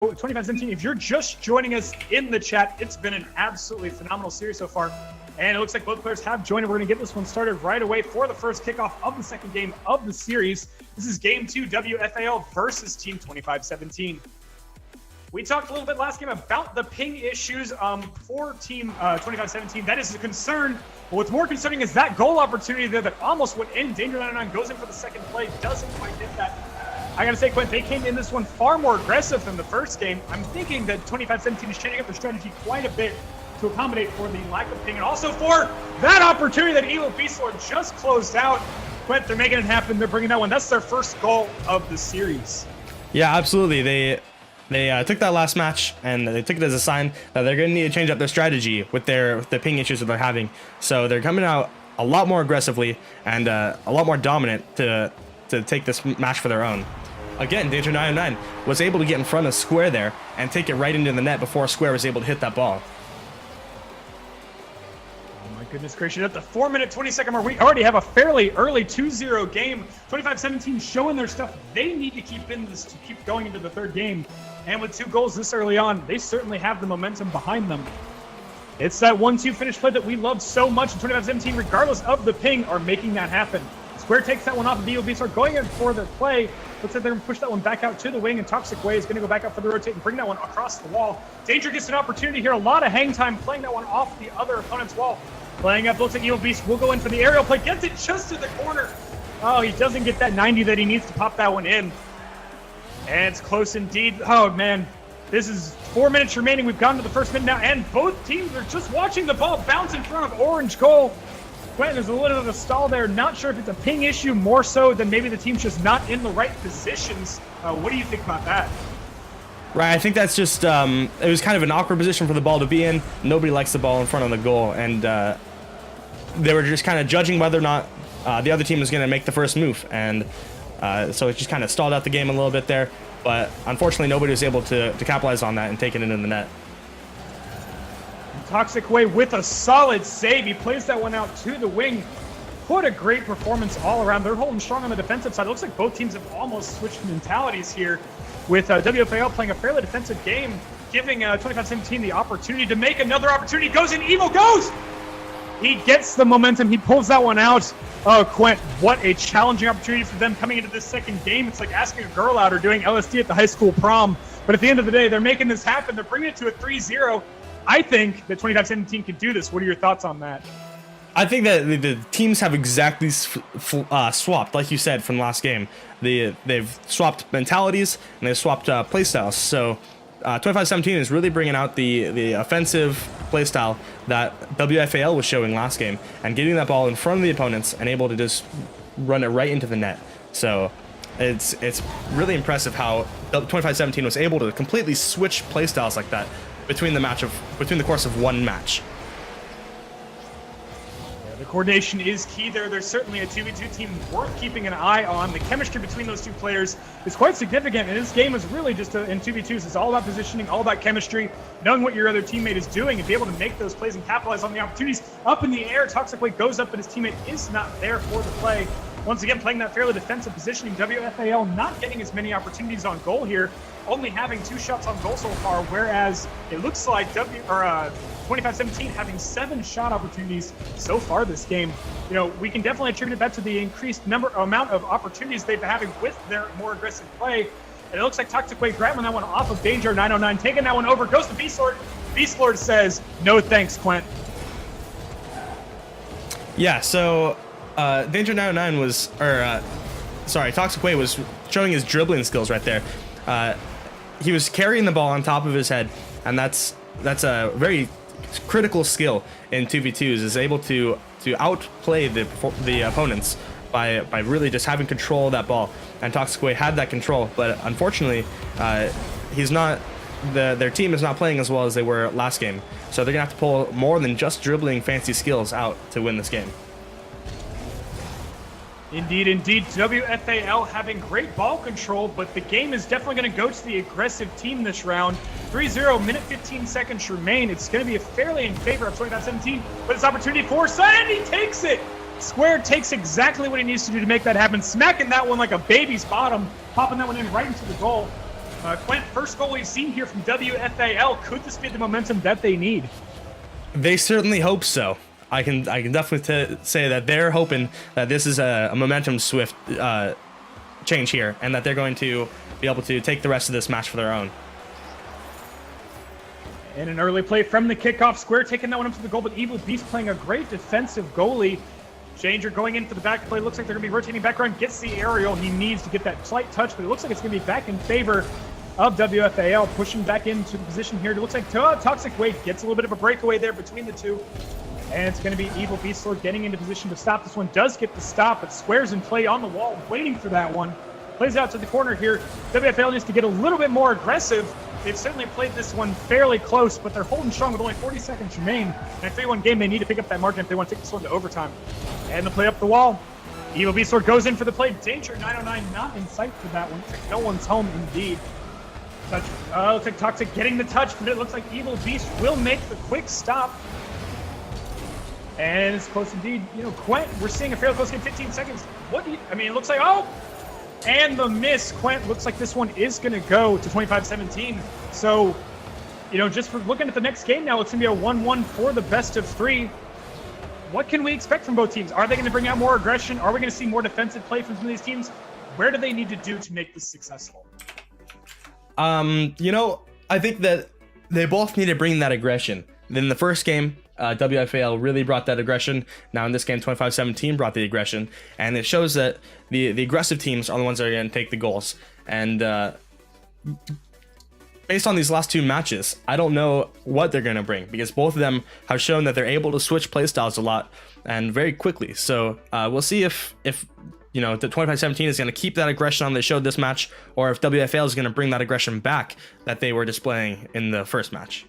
2517. If you're just joining us in the chat, it's been an absolutely phenomenal series so far. And it looks like both players have joined, and we're going to get this one started right away for the first kickoff of the second game of the series. This is Game 2, WFaL versus Team 2517. We talked a little bit last game about the ping issues for Team 2517. That is a concern. But what's more concerning is that goal opportunity there that almost went in. Danger99 goes in for the second play, doesn't quite hit that. I gotta say, Quint, they came in this one far more aggressive than the first game. I'm thinking that 2517 is changing up their strategy quite a bit to accommodate for the lack of ping and also for that opportunity that Evil Beast Lord just closed out. Quint, they're making it happen. They're bringing that one. That's their first goal of the series. Yeah, absolutely. They took that last match and they took it as a sign that they're going to need to change up their strategy with the ping issues that they're having. So they're coming out a lot more aggressively and a lot more dominant to take this match for their own. Again, Danger99 was able to get in front of Square there and take it right into the net before Square was able to hit that ball. Oh my goodness gracious, at the 4-minute 20-second mark, we already have a fairly early 2-0 game. 2517 showing their stuff they need to keep in this to keep going into the third game. And with 2 goals this early on, they certainly have the momentum behind them. It's that 1-2 finish play that we loved so much, and 2517, regardless of the ping, are making that happen. Square takes that one off of the EOB, start going in for the play. Looks like they're going to push that one back out to the wing, and Toxic Way is going to go back up for the rotate and bring that one across the wall. Danger gets an opportunity here. A lot of hang time playing that one off the other opponent's wall. Playing up, looks like Evil Beast will go in for the aerial play. Gets it just to the corner. Oh, he doesn't get that 90 that he needs to pop that one in. And it's close indeed. Oh, man. This is 4 minutes remaining. We've gotten to the first minute now, and both teams are just watching the ball bounce in front of orange goal. Quentin, there's a little bit of a stall there. Not sure if it's a ping issue more so than maybe the team's just not in the right positions. What do you think about that? Right, I think that's just, it was kind of an awkward position for the ball to be in. Nobody likes the ball in front of the goal, and they were just kind of judging whether or not the other team was going to make the first move. And so it just kind of stalled out the game a little bit there. But unfortunately, nobody was able to capitalize on that and take it into the net. Toxic Way with a solid save. He plays that one out to the wing. What a great performance all around. They're holding strong on the defensive side. It looks like both teams have almost switched mentalities here, with WFaL playing a fairly defensive game, giving 2517 the opportunity to make another opportunity. Goes in, Evil goes! He gets the momentum. He pulls that one out. Oh, Quint, what a challenging opportunity for them coming into this second game. It's like asking a girl out or doing LSD at the high school prom. But at the end of the day, they're making this happen. They're bringing it to a 3-0. I think that 2517 can do this. What are your thoughts on that? I think that the teams have exactly swapped, like you said, from last game. They've swapped mentalities and they've swapped playstyles. So 2517 is really bringing out the offensive playstyle that WFaL was showing last game and getting that ball in front of the opponents and able to just run it right into the net. So it's really impressive how 2517 was able to completely switch playstyles like that between the course of one match. Yeah, the coordination is key there. There's certainly a 2v2 team worth keeping an eye on. The chemistry between those two players is quite significant, and this game is really just in 2v2s. It's all about positioning, all about chemistry, knowing what your other teammate is doing and be able to make those plays and capitalize on the opportunities. Up in the air, Toxic Way goes up, but his teammate is not there for the play. Once again, playing that fairly defensive positioning. WFaL not getting as many opportunities on goal here, only having 2 shots on goal so far, whereas it looks like 2517 having 7 shot opportunities so far this game. You know, we can definitely attribute that to the increased amount of opportunities they've been having with their more aggressive play. And it looks like Toxic Way grabbing that one off of Danger 909, taking that one over, goes to Beast Lord. Beast Lord says, no thanks, Quint. Yeah, so Danger 909 was, Toxic Way was showing his dribbling skills right there. He was carrying the ball on top of his head, and that's a very critical skill in 2v2s, is able to outplay the opponents by really just having control of that ball. And Toxic Way had that control, but unfortunately, their team is not playing as well as they were last game. So they're gonna have to pull more than just dribbling fancy skills out to win this game. Indeed, indeed. WFaL having great ball control, but the game is definitely going to go to the aggressive team this round. 3-0, minute 15 seconds remain. It's going to be fairly in favor of 2517, but it's opportunity for and he takes it! Square takes exactly what he needs to do to make that happen, smacking that one like a baby's bottom, popping that one in right into the goal. Quent, first goal we've seen here from WFaL. Could this be the momentum that they need? They certainly hope so. I can definitely say that they're hoping that this is a momentum swift change here, and that they're going to be able to take the rest of this match for their own. And an early play from the kickoff. Square taking that one up to the goal, but Evil Beast playing a great defensive goalie. Changer going in for the back play. Looks like they're going to be rotating background. Gets the aerial. He needs to get that slight touch, but it looks like it's going to be back in favor of WFaL. Pushing back into the position here. It looks like Toxic Wade gets a little bit of a breakaway there between the two. And it's going to be Evil Beast Sword getting into position to stop this one. Does get the stop, but Square's in play on the wall, waiting for that one. Plays out to the corner here. WFaL needs to get a little bit more aggressive. They've certainly played this one fairly close, but they're holding strong with only 40 seconds remain. In a 3-1 game, they need to pick up that margin if they want to take this one to overtime. And the play up the wall. Evil Beast Sword goes in for the play. Danger 909 not in sight for that one. No one's home indeed. Touch. Looks like Toxic getting the touch, but it looks like Evil Beast will make the quick stop. And it's close indeed. You know, Quent, we're seeing a fairly close game, 15 seconds. What do you, I mean, it looks like, oh! And the miss. Quent looks like this one is going to go to 25-17. So, you know, just for looking at the next game now, it's going to be a 1-1 for the best of 3. What can we expect from both teams? Are they going to bring out more aggression? Are we going to see more defensive play from some of these teams? Where do they need to do to make this successful? You know, I think that they both need to bring that aggression. In the first game, WFaL really brought that aggression. Now in this game, 25-17 brought the aggression, and it shows that the aggressive teams are the ones that are going to take the goals. And based on these last 2 matches, I don't know what they're going to bring, because both of them have shown that they're able to switch playstyles a lot and very quickly. So we'll see if you know, the 25-17 is going to keep that aggression on they showed this match, or if WFaL is going to bring that aggression back that they were displaying in the first match.